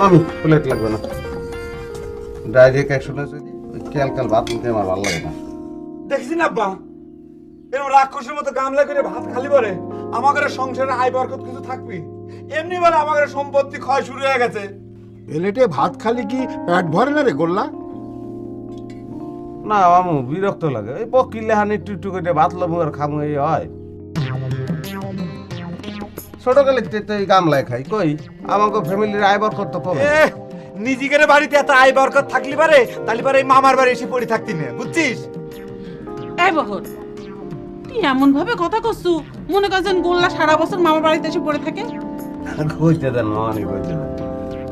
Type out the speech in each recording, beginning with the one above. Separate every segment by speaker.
Speaker 1: আমি প্লেট লাগবে না, ডাইরেক্ট অ্যাকশনে যদি ওই ক্যালকাল ভাত নিতে আমার ভালো লাগে না।
Speaker 2: দেখছি না আব্বা, এরকম রাক্ষসের মতো গামলা করে ভাত খালি বলে আমাদের সংসারে আয় বরকত কিছু থাকবি, এমনি বলে আমাদের সম্পত্তি ক্ষয় শুরু হয়ে গেছে।
Speaker 3: প্লেটে ভাত খালি কি পেট ভরে না রে গোল্লা?
Speaker 1: না আমু বিরক্ত লাগে, এই পকিলে হানি একটু একটু করে ভাত লবো আর খামু এই হয়। ছোটকালে তো এই গামলায় খাই, কই আমাকে ফ্যামিলির আয় বরকত তো কম।
Speaker 2: নিজেদের বাড়িতে এত আয় বরকত থাকলি পারে, তাহলে পারে এই মামার বাড়ি এসে পড়ে থাকতি না, বুঝছিস?
Speaker 4: এই বহর, তুই এমন ভাবে কথা করছু মনে করছেন গোল্লা সারা বছর মামার বাড়িতে এসে পড়ে থাকে।
Speaker 1: কইতে দেন মামানি, কইতে দেন।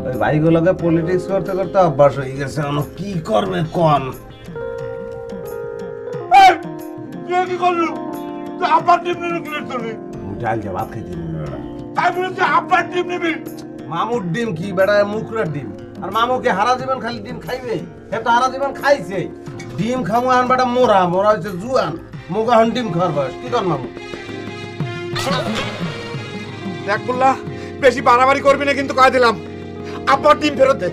Speaker 1: ওই ভাইগুলোকে পলিটিক্স করতে করতে অভ্যাস হয়ে গেছে, কি করবে কন।
Speaker 2: কি করলু? তুই আব্বার টিম নিবি তুমি?
Speaker 1: ডাল যা ভাত খাইতে দিবি বেড়া।
Speaker 2: তাই বলে তুই আব্বার টিম নিবি?
Speaker 1: মামুর ডিম কি বেড়া, মুখরের ডিম। আর মামুকে হারা জীবন খালি ডিম খাইবে, হে তো হারা জীবন খাইছে। ডিম খামু আন বেটা মোরা, মোরা হচ্ছে জুয়ান, মুগা হন ডিম খাওয়ার বয়স। কি কর মামু?
Speaker 2: দেখ বললা, বেশি বাড়াবাড়ি করবি না কিন্তু কয়ে দিলাম। আব্বার টিম ফেরত দে।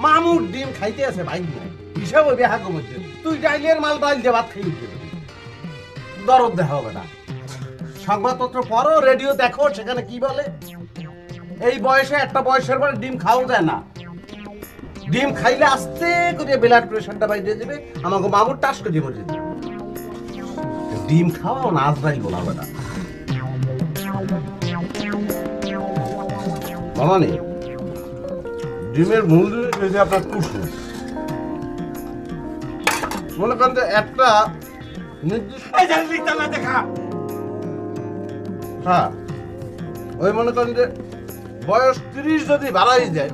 Speaker 1: মামুর ডিম খাইতে আছে ভাই, হিসাব হইবে হাগো মধ্যে। তুই ডাইলের মাল ডাইল দিয়ে ভাত খাই উঠবে, দরদ দেখা হবে না। সংবাদপত্র পড়ো, রেডিও দেখো, সেখানে কি বলে। এই বয়সে একটা বয়সের পরে ডিম খাওয়া যায় না। ডিম খাইলে আস্তে করে ব্লাড প্রেশারটা বাইরে যাবে, আমাকে মামুর টাস করে মরে যাবে। ডিম খাওয়াও না আজরাইল বলা হবে না। মামানি, ডিমের মূল জিনিস আপনার কুসুম। মনে করেন যে একটা নির্দিষ্ট, হ্যাঁ ওই মনে করেন যে বয়স 30 যদি বাড়াই যায়,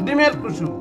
Speaker 1: ডিমের কুসুম